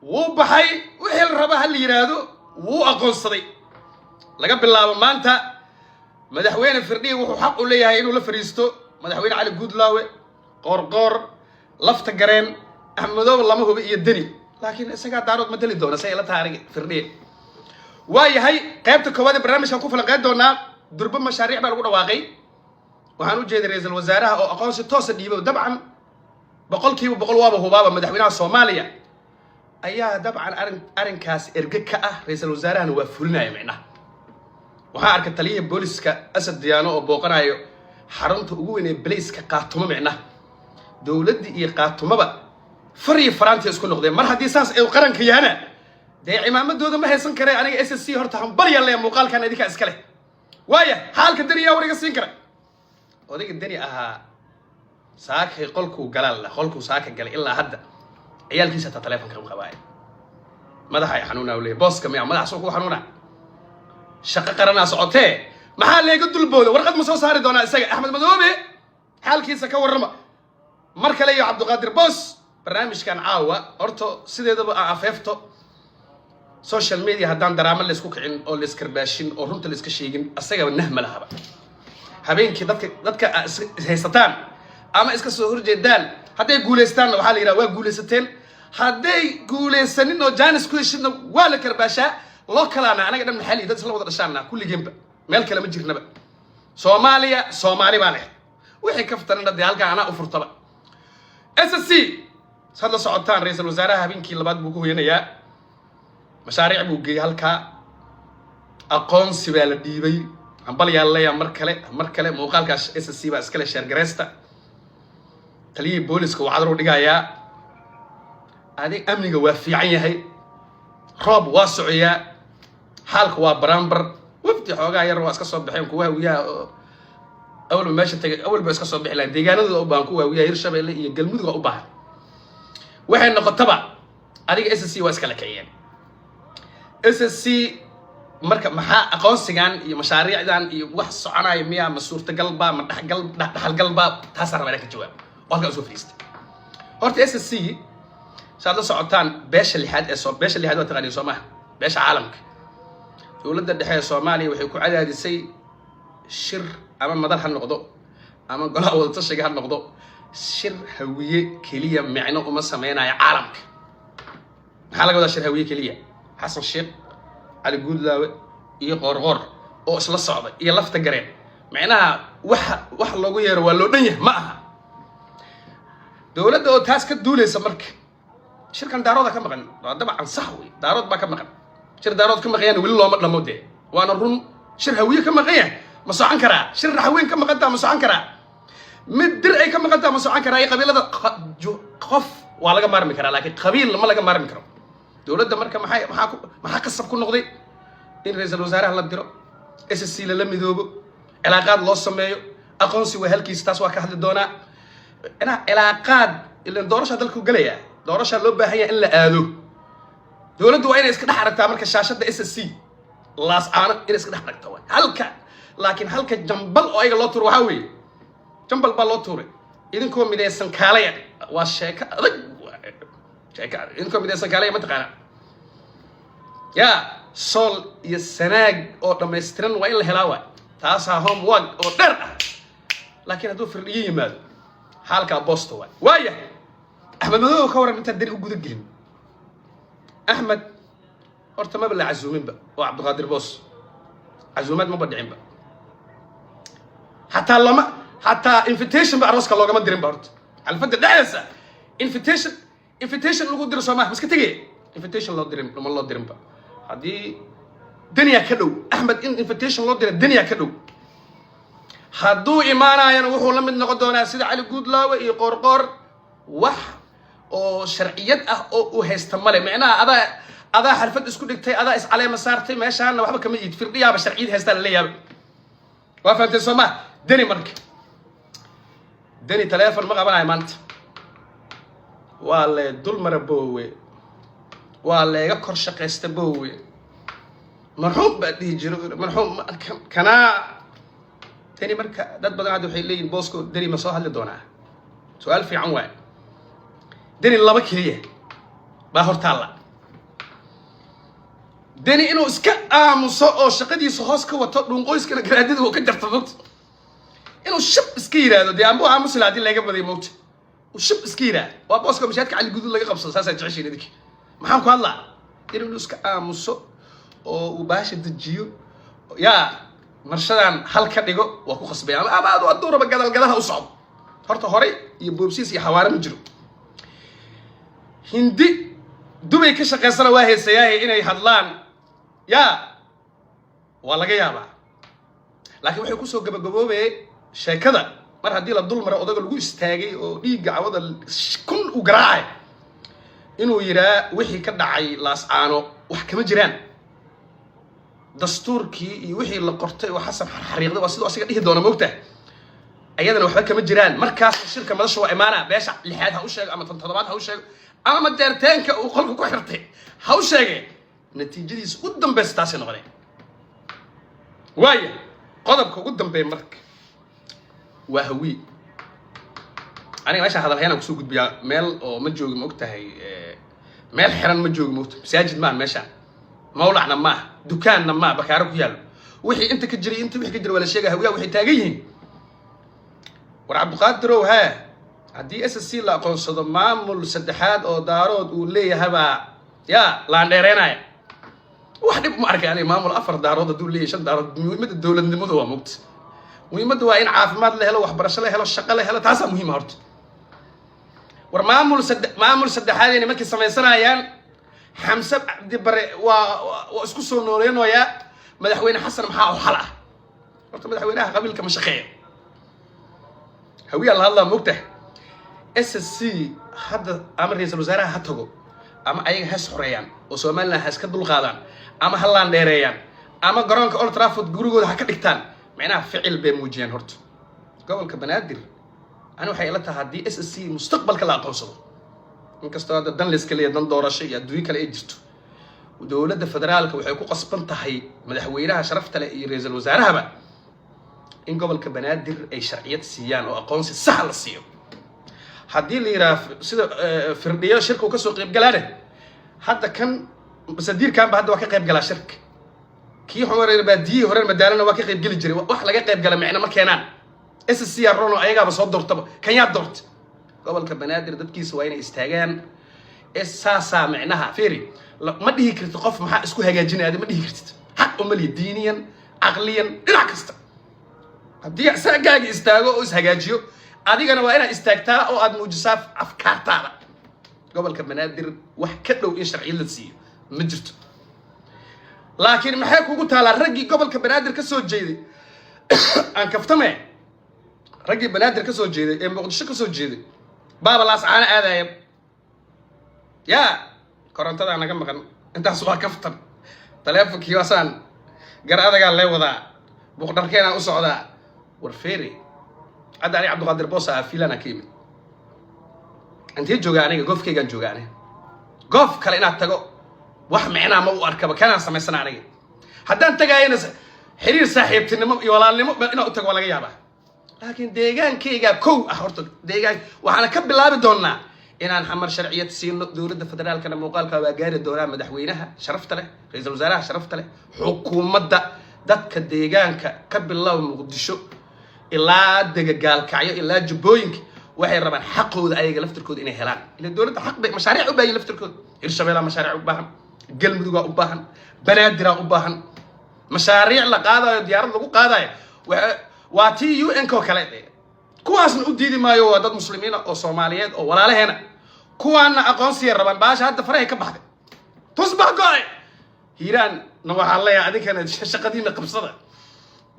وبحي وحيل ربها اللي يرادو وأقول صدي لقى بالله ما أنت مدحوين الفردي وحقه ليه هاي إنه لفريستو مدحوين على جود لاوي قرقر لفت جرين أحمدو والله ما هو بيدني لكن سجاد دارود مدلي دونا سيلا تاريخ فردي واي هاي قيمت كواد برنامج هنكون في القاعد دونا درب مشاريع بالقوة واقعي وهنو جيد رئيس الوزراء أو أقاوس التوسط ديبه طبعا بقول كيف بقول وابه هو بابا مدحوينها الصومالية أيها طبعا أرنكاس إرجكة رئيس الوزراء هو فلنا يمعنا وهارك التليه بوليس كأسد ديانو أو بوقنايو حرمت أقوين بليس كقاتم معنا دولتي قاتم بقى فري فرنسا يسكن نقدي مرة دي ساس أو قرن كيانا ده عمامة دود ما هي سنكرة أنا SSC هرتهم بري الله مقال كان هذيك أسكله ويا حالك الدنيا وريق سنكرة وذيك الدنيا ساك يقولكوا قلال قولكوا ساك قال إلا هدا عيال كيسة تلفون كم خبايا ماذا هاي حنونا ولا بوس كم يا ماذا سوقوا حنونا شقة قرنا صعوته محل يقد البول ورقة مسوس هاري دونا سجى أحمد مدوبي حال كيسة كورما مركلي عبد القادر بوس برنامج كان عاوة أرتو سيد دبا عفيفتو سوشيال ميديا هدان درام اللي سكوك عن أو الإسكرباشين أو رنت الإسكشيجين السجى والنهم لها بقى هبين كي ضدك هيستان أما إسك سهور جدال هذا يقول استان وحال يراوي يقول ستين هذا يقول سنين وجانس كويشنا ولا كرباشة لو كلانا أنا قدام الحالي ده سلوا درشنا كل جنب مال كلام جرنا بقى صومالي بالح وحي كفتنا ندي هالك أنا أفر طبعا SSC صار صعدتان رئيس الوزراء هبين كي لبعض بوجو هنا يا مشاريع بوجي هالك أقون سبال الديبي عم بالي الله يا مركلة موقال كاش SSC بس كله شهر جريستا تلي بوليس كو عذرو دقايا هذه أمني وافي عيني راب واسعيا حالك وبرامبر وفتح وقع يروح اسكسر بحين كواه ويا أول ما ماشي أول بس كسر بحين ديجانا ذو بان كواه ويا يرشب اللي يقلمود ذو أباه وحين نقطة تبع هذه SSC واسكلا كيان SSC مركب محا أقون سجان مشاريع دان وحص عنا يميا مسورة قلبه مرتاح قلب دحل قلبه تحسر عليك الجواب والله أسوف ليست هرت SSC صار صعدتان باش اللي حد باش اللي هذا تغني سماه باش عالمك ولد الدحية الصومالي وحيكون على هذه السي شر أما مدار هالنقطة أما قال أول تشجع هالنقطة شر هوية كلية معنى وما سمينا يا عالمك حالا قد شر هوية كلية حسن الشيخ على جود لا يقرقر أو أصل الصعبة يلفت جرين معناها وح لو غير ولا دنيا معها دولة أو تاسك الدولة سمرك شركة دارود كم مكان طبعا صحوي دارود ما كم مكان شر دارود كم مكان ولا ما مودة وأنا رون شر هوية كم مكان مسوعن كرا شر حوين كم مكان مسوعن كرا مدر أي كم مكان مسوعن كرا أي قبيلة خف ولا جمار مكرا لكن قبيلة ما لا جمار مكرا دولة ده مركب محا قصب كل نقطة إن رئيس الوزراء هلا درو SSC للم يذوبوا علاقات لص مايو أقونسي وهالكيس تاسوا كهذا دونا أنا علاقات اللي ندورش هذا الكوجلية دورش اللبة هي إلا آذو دولة دوين إسكده حركة مركز الشاشة ده SSC لاس أنا إن إسكده حركة توين هلك لكن هلك جنبل أو أي لوتر وهاوي جنبل باللوتر إذن كم من السنكالية والشيكة شيكة إذن كم من السنكالية ما تقنا يا صول يسناج أو لما يسترن وإلا هلاوة تاسع هم وق أو درع لكن هذو في اليمال حالك بوستوا ويا أحمد مدو خورا من تدري وجود الجن أحمد أرتما بالله عزومين بقى وعبد القادر بوس عزومات ما بدعين بقى حتى لما حتى انفيتيشن بقى راسك الله جمد درين بارت على الفد ده يسا انفيتيشن لو قدر سماه بس كتيجي انفيتيشن لو درين لما الله درين بقى هذه دنيا كدو أحمد انفيتيشن لو درين دنيا كدو هدو إيمانا ينوحو لم نقدونا سيد علي جود لا يقرقر وح أو شرعيات أو هيستمر معناه هذا حرفت اسكو دغتي هذا اس عليه مسارتي ماشان waxba kama yid firdhiyaaba sharciyad heystaan leeyahay waa faantay Soomaa dani marka dani telefoon ma qabanay maanta waa la dul maraboowe waa la iga kor shaqeysta boowe marxuum baadii jiro marxuum kana dani marka dad badan aad waxay leeyihiin boosko dani ma soo hadli doonaa su'aal fiican waa dani laba kaliya ba hortaala deni inuu iska aamuso oo shaqadiisa hoos ka wato dhunqoyskana garaadada uu ka jarto moogta inuu shab iska yiraahdo dee aanbu aamusi lahaa haddii laga baday moogta uu shab iska yiraahdo waa booska mashaadka cali guduud laga qabsado saasaa jeceshiin idinki maxaan ku hadlaa inuu iska aamuso oo uu baasha dejiyo yaa marshadan hal ka dhigo waa ku qasbay ama aad u aduuraba gadalgadaha u socdo horta horay iyo boobsiis iyo xawaare ma jiro hindi dubay ka shaqeysana waa heesayahay inay hadlaan yaa waa laga yaabaa laakiin waxay kusoo gabagaboobay sheekada mar haddii la dul maro odaga lagu istaagay oo dhiigga cawada kun u garaacay inuu yiraa wixii ka dhacay laascaano wax kama jiraan dastuurkii iyo wixii la qortay oo xasan xariiqday waa sidoo asiga dhihi doona moogtahay ayadana waxba kama jiraan markaas shirka madasha waa imaana beesha lixaad ha u sheego ama toddobaad ha u sheego ama deerteenka uu qolka ku xirtay ha u sheege natiijadiisa u dambaysa taasay noqoneen waayo qodobka ugu dambeeya marka waa hawi aniga meesha hadalhayna kusoo gudbiyaa meel oo ma joogi ma ogtahay meel xiran ma joogi moogta masaajid maan meesha mawlacna maaha dukaanna maaha bakaaro ku yaallo wixii inta ka jiray inta wixii ka jira waa la sheegaya hawiyaha waxay taagan yihiin war cabdiqaadirow haa haddii SSC la aqoonsado maamul saddexaad oo daarood uu leeyahay baa yaa laan dheereenaya wax dhib ma arkay aniga maamul afar daarood hadduu leeyahay shan daarood muhiimadda dowladnimadu waa moogta muhiimadda waa in caafimaad la helo waxbarasho la helo shaqo la helo taasaa muhiima horta war maamul saddexaad inay markay samaysanayaan xamse cabdi bare waa isku soo nooleynayaa madaxweyne xasan maxaa u xal ah horta madaxweynaha qabiilka ma shaqeeya hawiyaa la hadlaa moogtahay SSC hadda ama ra'iisul wasaaraha ha tago ama ayaga has xoreeyaan oo Soomaaliland has ka dulqaadaan ama halaan dheereeyaan ama garoonka Old Trafford gurigooda ha ka dhigtaan macnaha ficil bay muujiyaan horta gobolka Banaadir ana waxay ila tahay haddii SSC mustaqbalka la aqoonsado inkastoo hadda dan leeska leeyahay dan doorasho iyo adduun kale ay jirto dowladda federaalka waxay ku qasban tahay madaxweynaha sharafta leh iyo ra'iisul wasaarahaba in gobolka Banaadir ay sharciyad siiyaan oo aqoonsi sax la siiyo haddii la yiraahdo sida firdhiyo shirku ka soo qayb galaan hadda kan basadiirkan ba hadda waa ka qayb galaa shirka kii xumareer baadiyay hore madaalana waa ka qayb gali jiray wax laga qayb gala macna ma keenaan SSC rono ayaga ba soo doortaba kan yaa doorta gobolka Banaadir dadkiisa waa inay istaagaan saasa macnaha fiiri ma dhihi kartid qof maxaa isku hagaajinayay ma dhihi kartid xaq u mali diiniyan aqliyan dhinac kasta haddii asagaaga istaago oo is hagaajiyo adigana waa inaad istaagtaa oo aad muujisaa afkaartaada gobolka Banaadir wax ka dhow in sharci la siiyo ma jirto laakiin maxay kugu taalaa raggii gobolka Banaadir ka soo jeeday aan kaftame raggii Banaadir ka soo jeeday ee Muqdisho ka soo jeeday baaba laas caana aadaya yaa korontada naga maqan intaas waa kaftan taleefankii waasaan gar adagaa lee wadaa buuqdharkeena u socdaa war feeri hadda ani cabdiqaadir boosa fiilana ka yimid intee joogaa aniga goofkaygaan joogaa aniga goof kale inaad tago wax micnaa ma u arkaba kanaan samaysana aniga haddaan tagaayana xiriir saaxiibtinimo iyo walaalnimo inaad u tago waa laga yaabaa laakiin deegaankayga kow ah horta deegaan waxaana ka bilaabi doonaa inaan xamar sharciyad siino dowladda federaalkana muuqaalka waa gaari doonaa madaxweynaha sharafta leh ra'iisul wasaaraha sharafta leh xukuumadda dadka deegaanka ka bilow Muqdisho ilaa degagaalkacyo ilaa jubbooyinka waxay rabaan xaqooda ayaga laftirkooda inay helaan ila dowladda xaq bay mashaariic u baahan laftirkooda hirshabeellaha mashaariic u baahan galmudug u baahan banaadir u baahan mashaariic la qaadayo diyaarad lagu qaadayo waa tii UN ko kale kuwaasna u diidi maayo waa dad muslimiin oo Soomaaliyeed oo walaalaheena kuwaana aqoonsiga rabaan baasha hadda farahay ka baxday tusbax go'ay hiiraan waxa la yaa adinkana shaqadiina qabsada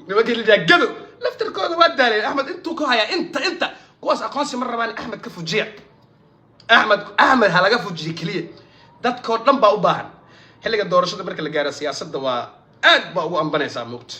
nimankii la gado laftirkooda waa daalay Ahmed intuu ku haya inta kuwaas aqoonsi mar rabaan Ahmed ka fujiya Ahmed ha laga fujiyo kaliya dadkoo dhan baa u baahan xilliga doorashada marka la gaaro siyaasadda waa aad baa ugu ambanaysaa moogta